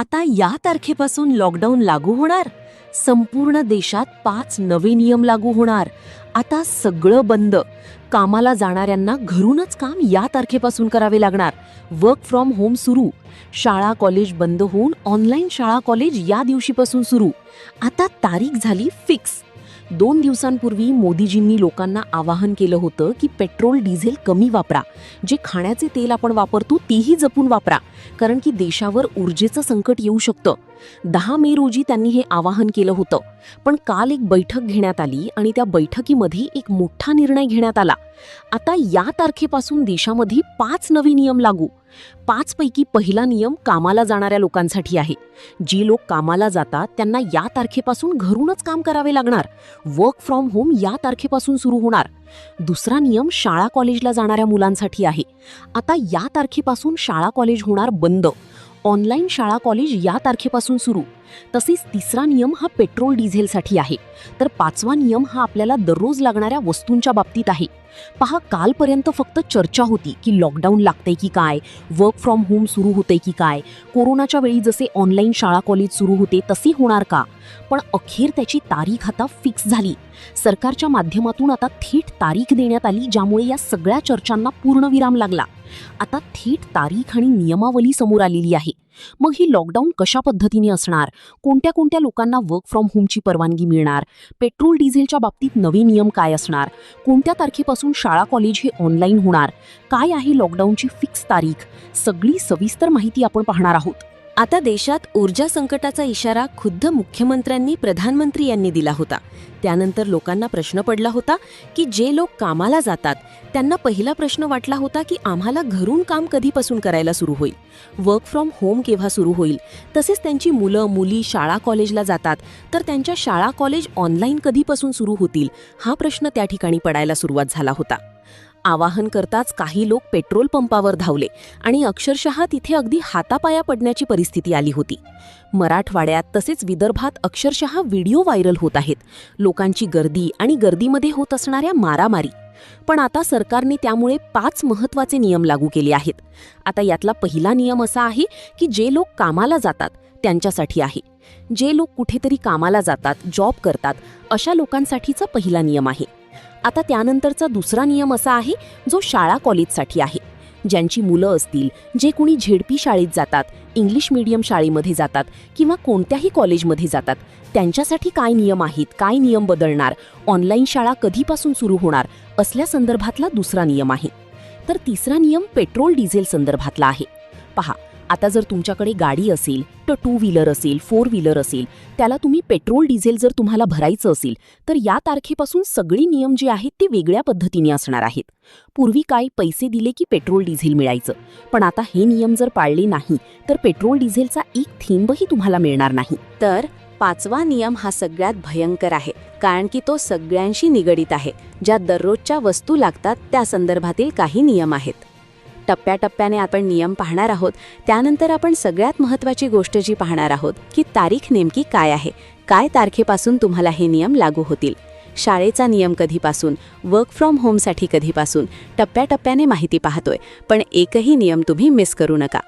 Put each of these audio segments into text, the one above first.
आता या तारखेपासून लॉकडाऊन लागू होणार. संपूर्ण देशात 5 नवे नियम लागू होणार. आता सगळं बंद. कामाला जाणाऱ्यांना घरूनच काम या तारखेपासून करावे लागणार. वर्क फ्रॉम होम सुरू. शाळा कॉलेज बंद होऊन ऑनलाईन शाळा कॉलेज या दिवशीपासून सुरू. आता तारीख झाली फिक्स. 2 दिवसांपूर्वी मोदीजींनी लोकांना आवाहन केलं होतं की पेट्रोल डिझेल कमी वापरा. जे खाण्याचे तेल आपण वापरतो तेही जपून वापरा, कारण की देशावर ऊर्जेचं संकट येऊ शकतं. 10 मे रोजी त्यांनी हे आवाहन केलं होतं. पण काल एक बैठक घेण्यात आली आणि त्या बैठकीमध्ये एक मोठा निर्णय घेण्यात आला. आता या तारखेपासून देशामध्ये 5 नवे नियम लागू. 5 पैकी पहिला नियम कामाला जाणाऱ्या लोकांसाठी आहे. जी लोक कामाला जातात त्यांना या तारखेपासून घरूनच काम करावे लागणार. वर्क फ्रॉम होम या तारखेपासून सुरू होणार. दुसरा नियम शाळा कॉलेजला जाणाऱ्या मुलांसाठी आहे. आता या तारखेपासून शाळा कॉलेज होणार बंद. ऑनलाईन शाळा कॉलेज या तारखेपासून सुरू. तसेच तिसरा नियम हा पेट्रोल डिझेलसाठी आहे. तर 5वा नियम हा आपल्याला दररोज लागणाऱ्या वस्तूंच्या बाबतीत आहे. पहा, कालपर्यंत फक्त चर्चा होती की लॉकडाऊन लागतंय की काय, वर्क फ्रॉम होम सुरू होतंय की काय, कोरोनाच्या वेळी जसे ऑनलाईन शाळा कॉलेज सुरू होते तसे होणार का. पण अखेर त्याची तारीख आता फिक्स झाली. सरकारच्या माध्यमातून आता थेट तारीख देण्यात आली, ज्यामुळे या सगळ्या चर्चांना पूर्णविराम लागला. आता थेट तारीख आणि नियमावली समोर आलेली आहे. मग ही लॉकडाऊन कशा पद्धतीने असणार, कोणत्या कोणत्या लोकांना वर्क फ्रॉम होमची परवानगी मिळणार, पेट्रोल डिझेलच्या बाबतीत नवे नियम काय असणार, कोणत्या तारखेपासून शाळा कॉलेज हे ऑनलाईन होणार, काय आहे लॉकडाऊनची फिक्स तारीख, सगळी सविस्तर माहिती आपण पाहणार आहोत. आता देशात ऊर्जा संकटाचा इशारा खुद्द मुख्यमंत्र्यांनी प्रधानमंत्री यांनी दिला होता. त्यानंतर लोकांना प्रश्न पडला होता की जे लोक कामाला जातात त्यांना पहिला प्रश्न वाटला होता की आम्हाला घरून काम कधीपासून करायला सुरू होईल, वर्क फ्रॉम होम केव्हा सुरू होईल. तसेच त्यांची मुलं मुली शाळा कॉलेजला जातात तर त्यांच्या शाळा कॉलेज ऑनलाईन कधीपासून सुरू होतील, हा प्रश्न त्या ठिकाणी पडायला सुरुवात झाला होता. आवाहन करताच काही लोक पेट्रोल पंपावर धावले आणि अक्षरशः तिथे अगदी हातापाया पडण्याची परिस्थिती आली होती. मराठवाड्यात तसेच विदर्भात अक्षरशः व्हिडिओ व्हायरल होत आहेत. लोकांची गर्दी आणि गर्दीमध्ये होत असणाऱ्या मारामारी. पण आता सरकारने त्यामुळे 5 महत्त्वाचे नियम लागू केले आहेत. आता यातला पहिला नियम असा आहे की जे लोक कामाला जातात त्यांच्यासाठी आहे. जे लोक कुठेतरी कामाला जातात, जॉब करतात, अशा लोकांसाठीचा पहिला नियम आहे. आता त्यानंतरचा दुसरा नियम असा आहे जो शाळा कॉलेजसाठी आहे. ज्यांची मुलं असतील, जे कुणी झेडपी शाळेत जातात, इंग्लिश मीडियम शाळेमध्ये जातात किंवा कोणत्याही कॉलेजमध्ये जातात, त्यांच्यासाठी काय नियम आहेत, काय नियम बदलणार, ऑनलाईन शाळा कधीपासून सुरू होणार, असल्या संदर्भातला दुसरा नियम आहे. तर तिसरा नियम पेट्रोल डिझेल संदर्भातला आहे. पहा, आता जर तुमच्याकडे गाडी असेल तर 2 व्हीलर असेल, 4 व्हीलर असेल, त्याला तुम्ही पेट्रोल डिझेल जर तुम्हाला भरायचं असेल तर या तारखेपासून सगळे नियम जे आहेत ते वेगळ्या पद्धतीने असणार आहेत. पूर्वी काय, पैसे दिले की पेट्रोल डिझेल मिळायचं, पण आता हे नियम जर पाळले नाही तर पेट्रोल डिझेलचा एक थेंबही तुम्हाला मिळणार नाही. तर 5वा नियम हा सगळ्यात भयंकर आहे, कारण की तो सगळ्यांशी निगडीत आहे. ज्या दररोजच्या वस्तू लागतात त्या संदर्भातील काही नियम आहेत. टप्प्याटप्प्याने आपण नियम पाहणार आहोत. त्यानंतर आपण सगळ्यात महत्त्वाची गोष्ट जी पाहणार आहोत की तारीख नेमकी काय आहे, काय तारखेपासून तुम्हाला हे नियम लागू होतील, शाळेचा नियम कधीपासून, वर्क फ्रॉम होमसाठी कधीपासून. टप्प्याटप्प्याने माहिती पाहतोय, पण एकही नियम तुम्ही मिस करू नका.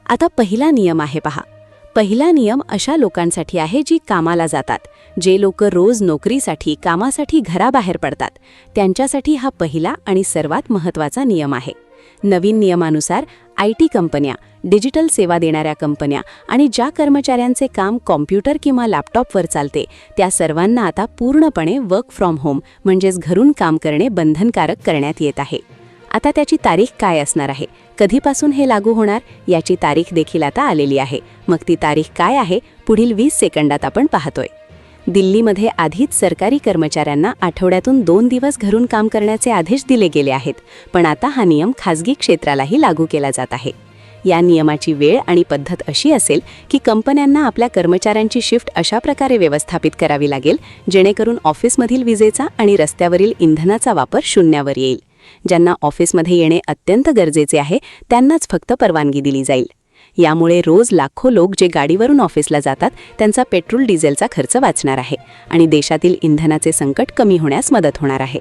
आता पहिला नियम आहे पहा. पहिला नियम अशा लोकांसाठी आहे जी कामाला जातात. जे लोक रोज नोकरीसाठी, कामासाठी घराबाहेर पडतात, त्यांच्यासाठी हा पहिला आणि सर्वात महत्त्वाचा नियम आहे. नवीन नियमानुसार IT कंपन्या, डिजिटल सेवा देणाऱ्या कंपन्या आणि ज्या कर्मचाऱ्यांचे काम कॉम्प्युटर किंवा लॅपटॉपवर चालते त्या सर्वांना आता पूर्णपणे वर्क फ्रॉम होम म्हणजेच घरून काम करणे बंधनकारक करण्यात येत आहे. आता त्याची तारीख काय असणार आहे, कधीपासून हे लागू होणार, याची तारीख देखील आता आलेली आहे. मग ती तारीख काय आहे, पुढील 20 सेकंदात आपण पाहतोय. दिल्लीमध्ये आधीच सरकारी कर्मचाऱ्यांना आठवड्यातून 2 दिवस घरून काम करण्याचे आदेश दिले गेले आहेत. पण आता हा नियम खासगी क्षेत्रालाही लागू केला जात आहे. या नियमाची वेळ आणि पद्धत अशी असेल की कंपन्यांना आपल्या कर्मचाऱ्यांची शिफ्ट अशा प्रकारे व्यवस्थापित करावी लागेल जेणेकरून ऑफिसमधील विजेचा आणि रस्त्यावरील इंधनाचा वापर शून्यावर येईल. ज्यांना ऑफिसमध्ये येणे अत्यंत गरजेचे आहे त्यांनाच फक्त परवानगी दिली जाईल. यामुळे रोज लाखो लोक जे गाडीवरून ऑफिसला जातात त्यांचा पेट्रोल डिझेलचा खर्च वाचणार आहे आणि देशातील इंधनाचे संकट कमी होण्यास मदत होणार आहे.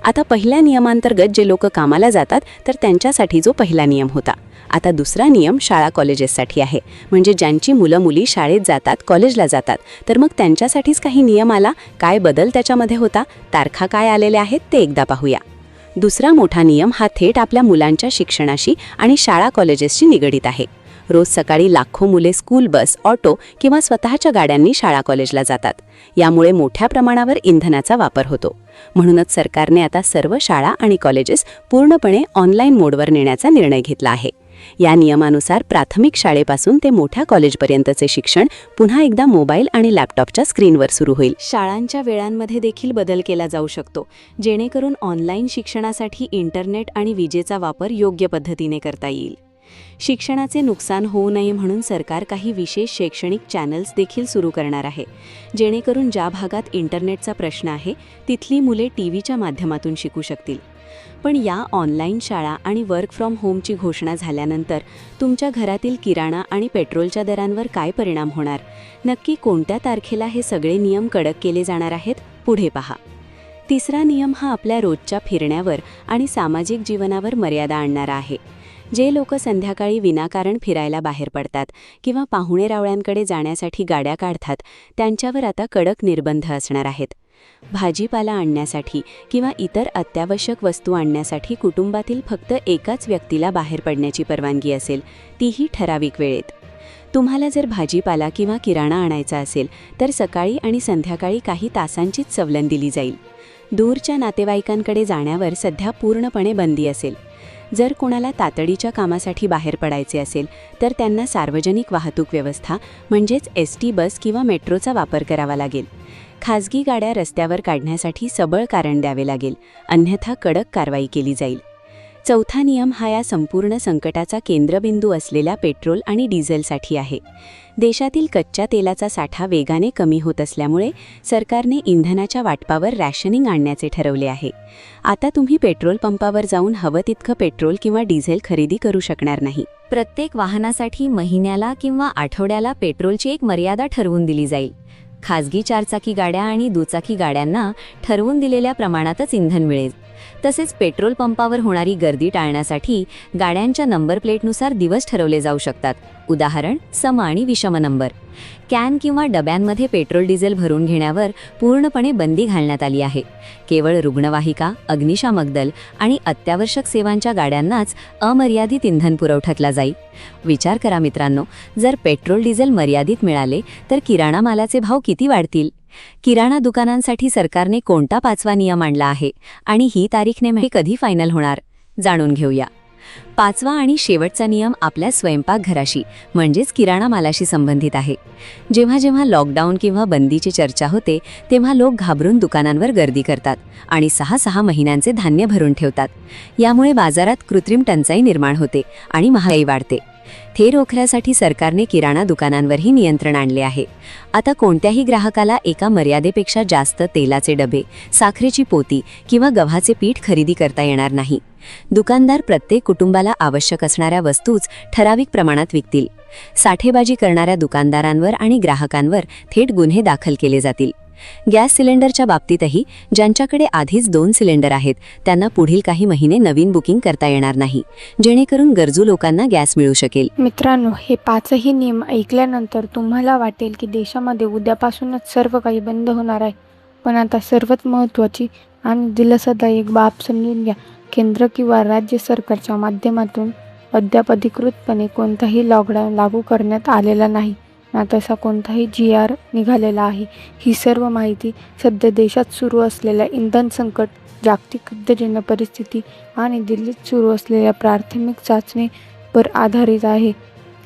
आता पहिल्या नियमांतर्गत जे लोक कामाला जातात तर त्यांच्यासाठी जो पहिला नियम होता, आता दुसरा नियम शाळा कॉलेजेससाठी आहे. म्हणजे ज्यांची मुलं मुली शाळेत जातात, कॉलेजला जातात, तर मग त्यांच्यासाठीच काही नियम आला. काय बदल त्याच्यामध्ये होता, तारखा काय आलेल्या आहेत ते एकदा पाहूया. दुसरा मोठा नियम हा थेट आपल्या मुलांच्या शिक्षणाशी आणि शाळा कॉलेजेसशी निगडीत आहे. रोज सकाळी लाखो मुले स्कूल बस, ऑटो किंवा स्वतःच्या गाड्यांनी शाळा कॉलेजला जातात. यामुळे मोठ्या प्रमाणावर इंधनाचा वापर होतो. म्हणूनच सरकारने आता सर्व शाळा आणि कॉलेजेस पूर्णपणे ऑनलाईन मोडवर नेण्याचा निर्णय घेतला आहे. या नियमानुसार प्राथमिक शाळेपासून ते मोठ्या कॉलेजपर्यंतचे शिक्षण पुन्हा एकदा मोबाईल आणि लॅपटॉपच्या स्क्रीनवर सुरू होईल. शाळांच्या वेळांमध्ये देखील बदल केला जाऊ शकतो, जेणेकरून ऑनलाईन शिक्षणासाठी इंटरनेट आणि विजेचा वापर योग्य पद्धतीने करता येईल. शिक्षणाचे नुकसान होऊ नये म्हणून सरकार काही विशेष शैक्षणिक चॅनल्स देखील सुरू करणार आहे, जेणेकरून ज्या भागात इंटरनेटचा प्रश्न आहे तिथली मुले टीव्हीच्या माध्यमातून शिकू शकतील. पण या ऑनलाईन शाळा आणि वर्क फ्रॉम होमची घोषणा झाल्यानंतर तुमच्या घरातील किराणा आणि पेट्रोलच्या दरांवर काय परिणाम होणार, नक्की कोणत्या तारखेला हे सगळे नियम कडक केले जाणार आहेत, पुढे पहा. तिसरा नियम हा आपल्या रोजच्या फिरण्यावर आणि सामाजिक जीवनावर मर्यादा आणणारा आहे. जे लोक संध्याकाळी विनाकारण फिरायला बाहेर पडतात किंवा पाहुणे रावळ्यांकडे जाण्यासाठी गाड्या काढतात, त्यांच्यावर आता कडक निर्बंध असणार आहेत. भाजीपाला आणण्यासाठी किंवा इतर अत्यावश्यक वस्तू आणण्यासाठी कुटुंबातील फक्त एकाच व्यक्तीला बाहेर पडण्याची परवानगी असेल, तीही ठराविक वेळेत. तुम्हाला जर भाजीपाला किंवा किराणा आणायचा असेल तर सकाळी आणि संध्याकाळी काही तासांचीच सवलत दिली जाईल. दूरच्या नातेवाईकांकडे जाण्यावर सध्या पूर्णपणे बंदी असेल. जर कोणाला तातडीच्या कामासाठी बाहेर पडायचे असेल तर त्यांना सार्वजनिक वाहतूक व्यवस्था म्हणजेच एसटी बस किंवा मेट्रोचा वापर करावा लागेल. खाजगी गाड्या रस्त्यावर काढण्यासाठी सबळ कारण द्यावे लागेल, अन्यथा कडक कारवाई केली जाईल. चौथा नियम हा या संपूर्ण संकटाचा केंद्रबिंदू असलेल्या पेट्रोल आणि डिझेलसाठी आहे. देशातील कच्च्या तेलाचा साठा वेगाने कमी होत असल्यामुळे सरकारने इंधनाच्या वाटपावर रॅशनिंग आणण्याचे ठरवले आहे. आता तुम्ही पेट्रोल पंपावर जाऊन हवं तितकं पेट्रोल किंवा डिझेल खरेदी करू शकणार नाही. प्रत्येक वाहनासाठी महिन्याला किंवा आठवड्याला पेट्रोलची एक मर्यादा ठरवून दिली जाईल. खाजगी चारचाकी गाड्या आणि दुचाकी गाड्यांना ठरवून दिलेल्या प्रमाणातच इंधन मिळेल. तसेच पेट्रोल पंपावर होणारी गर्दी टाळण्यासाठी गाड्यांच्या नंबर प्लेटनुसार दिवस ठरवले जाऊ शकतात. उदाहरण, सम आणि विषम नंबर. कॅन किंवा डब्यांमध्ये पेट्रोल डिझेल भरून घेण्यावर पूर्णपणे बंदी घालण्यात आली आहे. केवळ रुग्णवाहिका, अग्निशामक दल आणि अत्यावश्यक सेवांच्या गाड्यांनाच अमर्यादित इंधन पुरवठ्याला जाईल. विचार करा मित्रांनो, जर पेट्रोल डिझेल मर्यादित मिळाले तर किराणा मालाचे भाव किती वाढतील. किराणा दुकानांसाठी सरकारने कोणता 5वा नियम आणला आहे आणि ही तारीख नेमकी कधी फायनल होणार, जाणून घेऊया. 5वा आणि शेवटचा नियम आपल्या स्वयंपाकघराशी म्हणजेच किराणा मालाशी संबंधित आहे. जेव्हा जेव्हा लॉकडाऊन किंवा बंदीची चर्चा होते तेव्हा लोक घाबरून दुकानांवर गर्दी करतात आणि 6 महिन्यांचे धान्य भरून ठेवतात. यामुळे बाजारात कृत्रिम टंचाई निर्माण होते आणि महागाई वाढते. ते रोखण्यासाठी सरकारने किराणा दुकानांवरही नियंत्रण आणले आहे. आता कोणत्याही ग्राहकाला एका मर्यादेपेक्षा जास्त तेलाचे डबे, साखरेची पोती किंवा गव्हाचे पीठ खरेदी करता येणार नाही. दुकानदार प्रत्येक कुटुंबाला आवश्यक असणाऱ्या वस्तूच ठराविक प्रमाणात विकतील. साठेबाजी करणाऱ्या दुकानदारांवर आणि ग्राहकांवर थेट गुन्हे दाखल केले जातील. गॅस सिलेंडरच्या बाबतीतही ज्यांच्याकडे आधीच 2 सिलेंडर आहेत त्यांना पुढील काही महिने नवीन बुकिंग करता येणार नाही, जेणेकरून गरजू लोकांना गॅस मिळू शकेल. मित्रांनो, हे 5ही नियम ऐकल्यानंतर तुम्हाला वाटेल की देशामध्ये उद्यापासूनच सर्व काही बंद होणार आहे. पण आता सर्वात महत्त्वाची आणि दिलासादायक बाब समजून घ्या. केंद्र किंवा राज्य सरकारच्या माध्यमातून अद्याप अधिकृतपणे कोणताही लॉकडाऊन लागू करण्यात आलेला नाही ना तसा कोणताही GR निघालेला आहे. ही सर्व माहिती सध्या देशात सुरू असलेल्या इंधन संकट, जागतिक युद्धजन्य परिस्थिती आणि दिल्लीत सुरू असलेल्या प्राथमिक चाचणीवर आधारित आहे.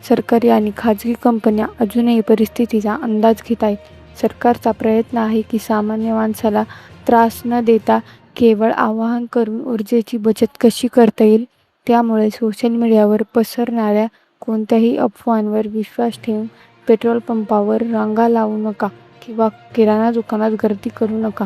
सरकारी आणि खाजगी कंपन्या अजूनही परिस्थितीचा अंदाज घेत आहेत. सरकारचा प्रयत्न आहे की सामान्य माणसाला त्रास न देता केवळ आवाहन करून ऊर्जेची बचत कशी करता येईल. त्यामुळे सोशल मीडियावर पसरणाऱ्या कोणत्याही अफवांवर विश्वास ठेवून पेट्रोल पंपावर रांगा लावू नका किंवा किराणा दुकानात गर्दी करू नका.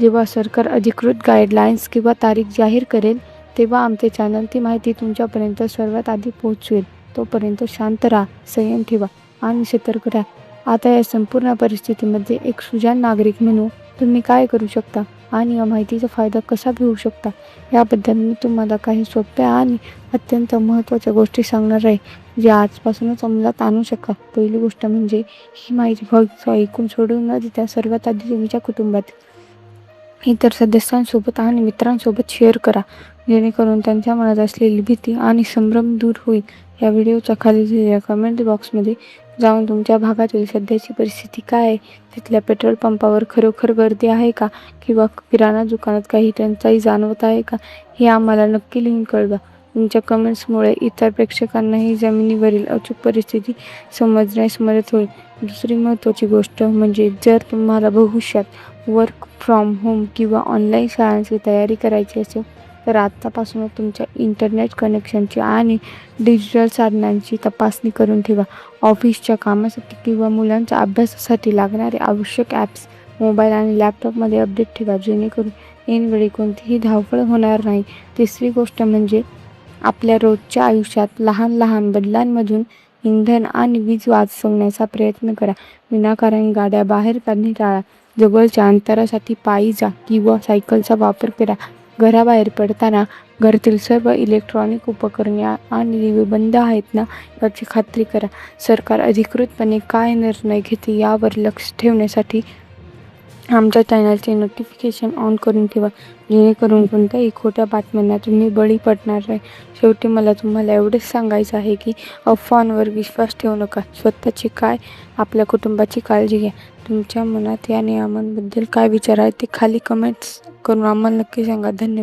जेव्हा सरकार अधिकृत गाईडलाईन्स किंवा तारीख जाहीर करेल तेव्हा आमचे चॅनल ती माहिती तुमच्यापर्यंत सर्वात आधी पोहोचवेल. तोपर्यंत शांत राहा, संयम ठेवा आणि सतर्क राहा. आता या संपूर्ण परिस्थितीमध्ये एक सुजाण नागरिक म्हणून तुम्ही काय करू शकता आणि या माहितीचा फायदा कसा घेऊ शकता याबद्दल मी तुम्हाला काही सोप्या आणि अत्यंत महत्त्वाच्या गोष्टी सांगणार आहे, ज्या आजपासूनच अंमलात आणू शका. पहिली गोष्ट म्हणजे ही माहिती फक्त ऐकून सोडून न देता सर्वात आधी तुमच्या कुटुंबात इतर सदस्यांसोबत आणि मित्रांसोबत शेअर करा, जेणेकरून त्यांच्या मनात असलेली भीती आणि संभ्रम दूर होईल. या व्हिडिओच्या खाली दिलेल्या कमेंट बॉक्समध्ये जाऊन तुमच्या भागातील सध्याची परिस्थिती काय आहे, तिथल्या पेट्रोल पंपावर खरोखर गर्दी आहे का, किंवा किराणा दुकानात काही टंचाई जाणवत आहे का, हे आम्हाला नक्की लिहून कळवा. तुमच्या कमेंट्समुळे इतर प्रेक्षकांनाही जमिनीवरील अचूक परिस्थिती समजण्यास मदत होईल. दुसरी महत्त्वाची गोष्ट म्हणजे जर तुम्हाला भविष्यात वर्क फ्रॉम होम किंवा ऑनलाईन शाळांची तयारी करायची असेल तर आत्तापासूनच तुमच्या इंटरनेट कनेक्शनची आणि डिजिटल साधनांची तपासणी करून ठेवा. ऑफिसच्या कामासाठी किंवा मुलांच्या अभ्यासासाठी लागणारे आवश्यक ॲप्स मोबाईल आणि लॅपटॉपमध्ये अपडेट ठेवा, जेणेकरून ऐनवेळी कोणतीही धावपळ होणार नाही. तिसरी गोष्ट म्हणजे आपल्या रोजच्या आयुष्यात लहान लहान बदलांमधून इंधन आणि वीज वाचवण्याचा प्रयत्न करा. विनाकारण गाड्या बाहेर काढणे टाळा. जवळच्या अंतरासाठी पायी जा किंवा सायकलचा वापर करा. घराबाहेर पडताना घरातील सर्व इलेक्ट्रॉनिक उपकरणे आणि दिवे बंद आहेत ना याची खात्री करा. सरकार अधिकृतपणे काय निर्णय घेते यावर लक्ष ठेवण्यासाठी आमच्या चॅनलचे नोटिफिकेशन ऑन करून ठेवा, जेणेकरून कोणत्याही खोट्या बातम्यांना तुम्ही बळी पडणार नाही. शेवटी मला तुम्हाला एवढेच सांगायचं आहे की अफवांवर विश्वास ठेवू नका. स्वतःची काय आपल्या कुटुंबाची काळजी घ्या. तुमच्या मनात या नियमांबद्दल काय विचार आहे ते खाली कमेंट्स करून आम्हाला नक्की सांगा. धन्यवाद.